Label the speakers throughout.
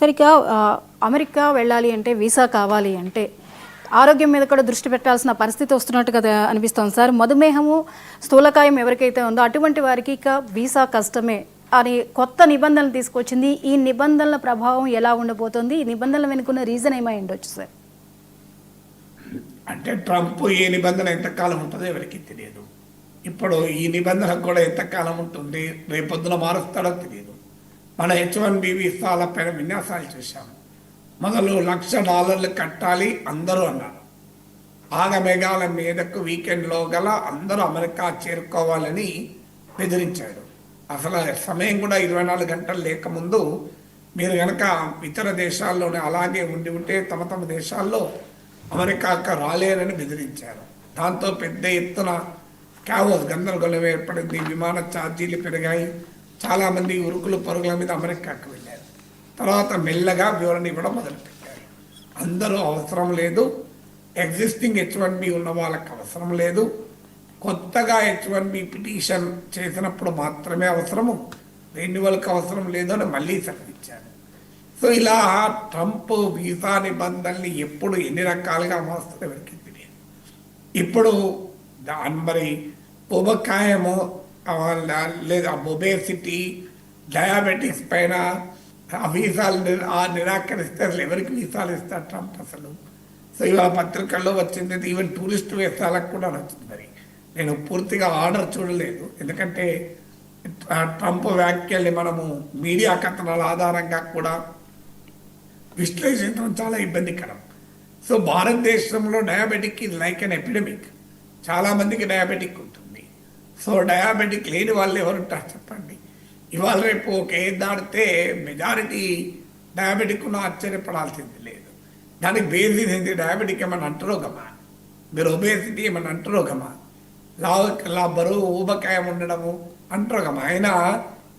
Speaker 1: సరిగ్గా అమెరికా వెళ్ళాలి అంటే వీసా కావాలి అంటే ఆరోగ్యం మీద కూడా దృష్టి పెట్టాల్సిన పరిస్థితి వస్తున్నట్టు కదా అనిపిస్తోంది సార్. మధుమేహము, స్థూలకాయం ఎవరికైతే ఉందో అటువంటి వారికి ఇక వీసా కష్టమే అని కొత్త నిబంధనలు తీసుకొచ్చింది. ఈ నిబంధనల ప్రభావం ఎలా ఉండబోతోంది? ఈ నిబంధనల వెనుకున్న రీజన్ ఏమై ఉండొచ్చు సార్?
Speaker 2: అంటే ట్రంప్ ఏ నిబంధన ఎంతకాలం ఉంటుందో ఎవరికి తెలియదు. ఇప్పుడు ఈ నిబంధన కూడా ఎంతకాలం ఉంటుంది, రేపొద్దున మారుస్తాడో తెలియదు. మన H1B వీసాల పైన విన్యాసాలు చూసాము. మొదలు $1,00,000 కట్టాలి అందరూ అన్నారు. ఆగమేఘాల మీదకు వీకెండ్లో గల అందరూ అమెరికా చేరుకోవాలని బెదిరించాడు. అసలు సమయం కూడా 24 గంటలు లేకముందు మీరు కనుక ఇతర దేశాల్లోనే అలాగే ఉండి ఉంటే తమ తమ దేశాల్లో అమెరికాకు రాలేరని బెదిరించారు. దాంతో పెద్ద ఎత్తున క్యావోస్ గందరగోళం ఏర్పడింది. విమాన ఛార్జీలు పెరిగాయి. చాలామంది ఉరుకులు పరుగుల మీద అమెరికాకు వెళ్ళారు. తర్వాత మెల్లగా వివరణ ఇవ్వడం మొదలుపెట్టారు. అందరూ అవసరం లేదు, ఎగ్జిస్టింగ్ H1B ఉన్న వాళ్ళకి అవసరం లేదు, కొత్తగా H1B పిటిషన్ చేసినప్పుడు మాత్రమే అవసరము, రెన్యువల్కి అవసరం లేదు అని మళ్ళీ సరిదిచ్చారు. సో ఇలా ట్రంప్ వీసా నిబంధనల్ని ఎప్పుడు ఎన్ని రకాలుగా మారుస్తుందో ఎవరికి తెలియదు. ఇప్పుడు మరి ఊబకాయము లేదా ఒబేసిటీ, డయాబెటిక్స్ పైన ఆ వీసాలు నిరాకరిస్తే అసలు ఎవరికి వీసాలు ఇస్తారు ట్రంప్ అసలు? సో ఇవాళ పత్రికల్లో వచ్చింది, ఈవెన్ టూరిస్ట్ వీసాలకు కూడా వచ్చింది. మరి నేను పూర్తిగా ఆర్డర్ చూడలేదు, ఎందుకంటే ట్రంప్ వ్యాఖ్యల్ని మనము మీడియా కథనాల ఆధారంగా కూడా విశ్లేషించడం చాలా ఇబ్బందికరం. సో భారతదేశంలో డయాబెటిక్ ఇది లైక్ అన్ ఎపిడమిక్. చాలామందికి డయాబెటిక్ ఉంటుంది. సో డయాబెటిక్ లేని వాళ్ళు ఎవరుంటారు చెప్పండి? ఇవాళ రేపు ఒక ఏజ్ దాటితే మెజారిటీ డయాబెటిక్ ఉన్న ఆశ్చర్యపడాల్సింది లేదు. దానికి బేసిస్ ఏంటి? డయాబెటిక్ ఏమన్నా అంటరోగమా? మీరు ఒబేసిటీ ఏమన్నా అంటరోగమా? బరువు ఊబకాయం ఉండడము అంటరోగమా? అయినా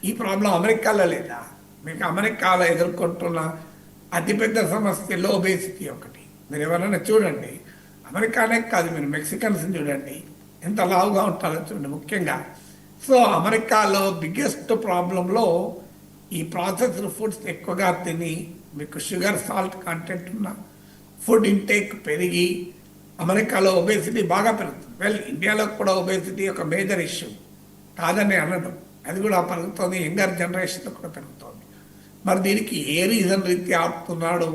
Speaker 2: ఈ ప్రాబ్లం అమెరికాలో లేదా? మీకు అమెరికాలో ఎదుర్కొంటున్న అతిపెద్ద సమస్యలో ఒబేసిటీ ఒకటి. మీరు ఎవరైనా చూడండి, అమెరికానే కాదు, మీరు మెక్సికన్స్ చూడండి ఎంత లావుగా ఉంటారో చూడండి ముఖ్యంగా. సో అమెరికాలో బిగ్గెస్ట్ ప్రాబ్లంలో ఈ ప్రాసెస్డ్ ఫుడ్స్ ఎక్కువగా తిని మీకు షుగర్, సాల్ట్ కంటెంట్ ఉన్న ఫుడ్ ఇంటేక్ పెరిగి అమెరికాలో ఒబేసిటీ బాగా పెరుగుతుంది. వెల్, ఇండియాలో కూడా ఒబేసిటీ ఒక మేజర్ ఇష్యూ కాదని అనడం, అది కూడా పెరుగుతుంది. యంగర్ జనరేషన్లో కూడా పెరుగుతుంది. మరి దీనికి ఏ రీజన్ రీతి ఆపుతున్నాడు?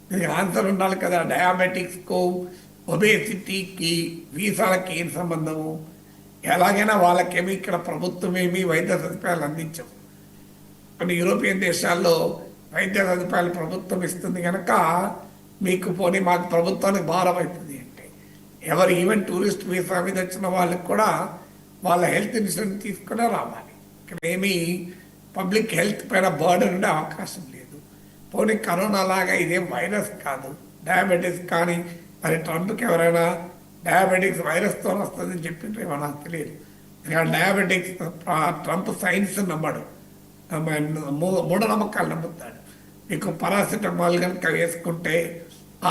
Speaker 2: దీనికి ఆన్సర్ ఉండాలి కదా. డయాబెటిక్స్కు, ఒబేసిటీకి వీసాలకి ఏం సంబంధము? ఎలాగైనా వాళ్ళకేమి ఇక్కడ ప్రభుత్వం ఏమి వైద్య సదుపాయాలు అందించవు. కొన్ని యూరోపియన్ దేశాల్లో వైద్య సదుపాయాలు ప్రభుత్వం ఇస్తుంది కనుక మీకు పోనీ మాకు ప్రభుత్వానికి భారం అవుతుంది అంటే ఎవరు ఈవెన్ టూరిస్ట్ వీసా మీద వచ్చిన వాళ్ళకి కూడా వాళ్ళ హెల్త్ ఇన్సూరెన్స్ తీసుకునే రావాలి. ఇక్కడ ఏమీ పబ్లిక్ హెల్త్ పైన బర్డన్ ఉండే అవకాశం లేదు. పోనీ కరోనా లాగా ఇదేం వైరస్ కాదు, డయాబెటీస్. కానీ మరి ట్రంప్కి ఎవరైనా డయాబెటిక్స్ వైరస్తో వస్తుందని చెప్పిండ్రేమో నాకు తెలియదు. ఎందుకంటే డయాబెటిక్స్ ట్రంప్ సైన్స్ నమ్మడు, మూఢనమ్మకాలు నమ్ముతాడు. మీకు పారాసిటమాల్ కనుక వేసుకుంటే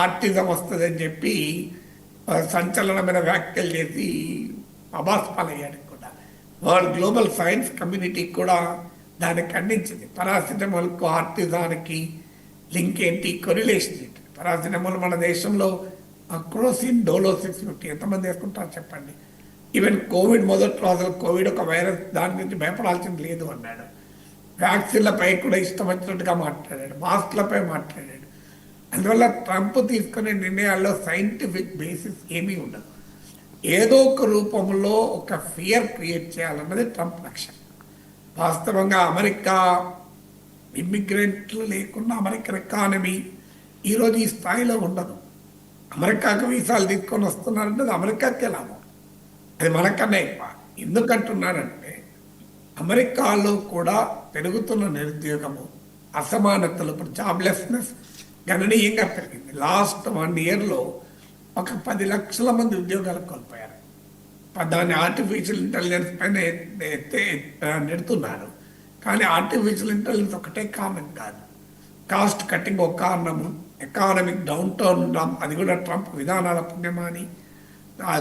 Speaker 2: ఆర్టిజం వస్తుందని చెప్పి సంచలనమైన వ్యాఖ్యలు చేసి అబాస్పాలయ్యాడు కూడా. వరల్డ్ గ్లోబల్ సైన్స్ కమ్యూనిటీ కూడా దాన్ని ఖండించింది. పారాసిటమాల్కు ఆర్టిజానికి లింక్ ఏంటి, కొరిలేషన్ ఏంటి? పారాసిటమాల్ మన దేశంలో క్రోసిన్, డోలోసిస్ 50 ఎంతమంది వేసుకుంటారు చెప్పండి? ఈవెన్ కోవిడ్ మొదట్లో అసలు కోవిడ్ ఒక వైరస్, దాని గురించి భయపడాల్సింది లేదు అన్నాడు. వ్యాక్సిన్లపై కూడా ఇష్టం వచ్చినట్టుగా మాట్లాడాడు, మాస్క్లపై మాట్లాడాడు. అందువల్ల ట్రంప్ తీసుకునే నిర్ణయాల్లో సైంటిఫిక్ బేసిస్ ఏమీ ఉండదు. ఏదో ఒక రూపంలో ఒక ఫియర్ క్రియేట్ చేయాలన్నది ట్రంప్ లక్ష్యం. వాస్తవంగా అమెరికా ఇమ్మిగ్రెంట్లు లేకుండా అమెరికన్ ఎకానమీ ఈరోజు ఈ స్థాయిలో ఉండదు. అమెరికాకు వీసాలు తీసుకొని వస్తున్నారంటే అది అమెరికాకే లాభం, అది మనకన్నా ఎక్కువ. ఎందుకంటున్నారంటే అమెరికాలో కూడా పెరుగుతున్న నిరుద్యోగము, అసమానతలు, ఇప్పుడు జాబ్లెస్నెస్ గణనీయంగా పెరిగింది. లాస్ట్ 1 ఇయర్లో ఒక 10 లక్షల మంది ఉద్యోగాలు కోల్పోయారు. దాన్ని ఆర్టిఫిషియల్ ఇంటెలిజెన్స్ పైన నెడుతున్నారు. కానీ ఆర్టిఫిషియల్ ఇంటెలిజెన్స్ ఒకటే కారణం కాదు. కాస్ట్ కటింగ్ ఒక కారణము, ఎకానమిక్ డౌన్ టర్న్ ఉండడం అది కూడా ట్రంప్ విధానాల పుణ్యమాని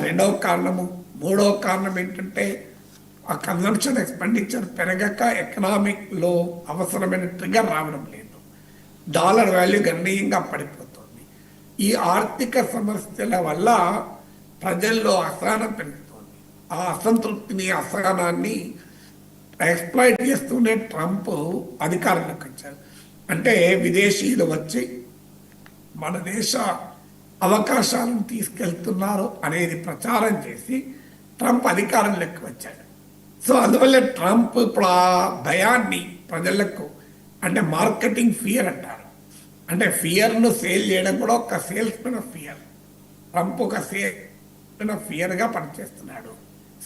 Speaker 2: రెండవ కారణము. మూడవ కారణం ఏంటంటే ఆ కన్జంప్షన్ ఎక్స్పెండిచర్ పెరగక ఎకనామిక్లో అవసరమైన ట్రిగర్ రావడం లేదు. డాలర్ వాల్యూ గణనీయంగా పడిపోతుంది. ఈ ఆర్థిక సమస్యల వల్ల ప్రజల్లో అసహనం పెరుగుతోంది. ఆ అసంతృప్తిని, అసహనాన్ని ఎక్స్ప్లాయిట్ చేస్తూనే ట్రంప్ అధికారంలోకి వచ్చారు. అంటే విదేశీయులు వచ్చి మన దేశ అవకాశాలను తీసుకెళ్తున్నారు అనేది ప్రచారం చేసి ట్రంప్ అధికారంలోకి వచ్చాడు. సో అందువల్ల ట్రంప్ ఇప్పుడు ఆ భయాన్ని ప్రజలకు, అంటే మార్కెటింగ్ ఫియర్ అంటారు, అంటే ఫియర్ను సేల్ చేయడం కూడా ఒక sales men of fear. Trump ఒక ఫియర్గా పనిచేస్తున్నాడు.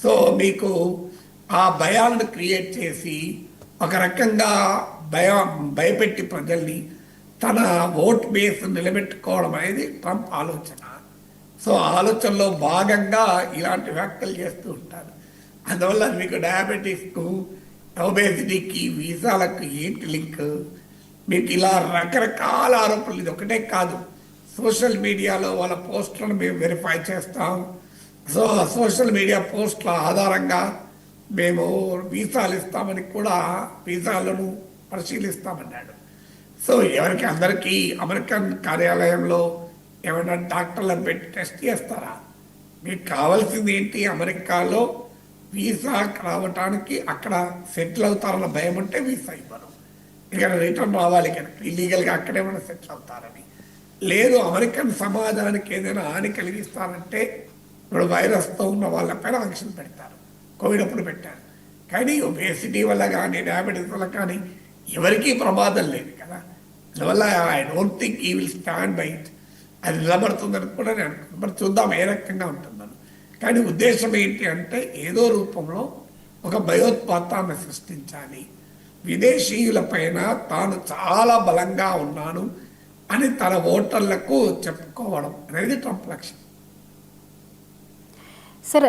Speaker 2: సో మీకు ఆ భయాలను క్రియేట్ చేసి ఒక రకంగా భయపెట్టి ప్రజల్ని తన ఓట్ బేస్ నిలబెట్టుకోవడం అనేది ట్రంప్ ఆలోచన. సో ఆలోచనలో భాగంగా ఇలాంటి వ్యాఖ్యలు చేస్తూ ఉంటారు. అందువల్ల మీకు డయాబెటీస్కు, ఒబేసిటీకి, వీసాలకు ఏంటి లింక్? మీకు ఇలా రకరకాల ఆరోపణలు. ఇది ఒకటే కాదు, సోషల్ మీడియాలో వాళ్ళ పోస్టులను మేము వెరిఫై చేస్తాం. సో సోషల్ మీడియా పోస్టుల ఆధారంగా మేము వీసాలు ఇస్తామని కూడా వీసాలను పరిశీలిస్తామన్నాడు. సో ఎవరికి అందరికీ అమెరికన్ కార్యాలయంలో ఏమైనా డాక్టర్లను పెట్టి టెస్ట్ చేస్తారా? మీకు కావాల్సింది ఏంటి? అమెరికాలో వీసా రావటానికి అక్కడ సెటిల్ అవుతారన్న భయం ఉంటే వీసా ఇవ్వరు. ఇక్కడ రిటర్న్ రావాలి, కనుక ఇల్లీగల్గా అక్కడేమైనా సెటిల్ అవుతారని లేదు. అమెరికన్ సమాజానికి ఏదైనా హాని కలిగిస్తారంటే ఇప్పుడు వైరస్తో ఉన్న వాళ్ళపైన ఆంక్షలు పెడతారు. కోవిడ్ అప్పుడు పెట్టారు. కానీ ఒబేసిటీ వల్ల కానీ, డయాబెటీస్ వల్ల కానీ ఎవరికీ ప్రమాదం లేదు కదా. అందువల్ల ఐ డోంట్ థింక్ ఈ విల్ స్టాండ్ బై ఇట్. అది నిలబడుతుందని కూడా నేను అనుకున్నాను. మరి చూద్దాం ఏ రకంగా ఉంటుందని. కానీ ఉద్దేశం ఏంటి అంటే ఏదో రూపంలో ఒక భయోత్పాతాన్ని సృష్టించాలి, విదేశీయుల పైన తాను చాలా బలంగా ఉన్నాను అని తన ఓటర్లకు చెప్పుకోవడం అనేది ట్రంప్ లక్ష్యం.
Speaker 1: సరే.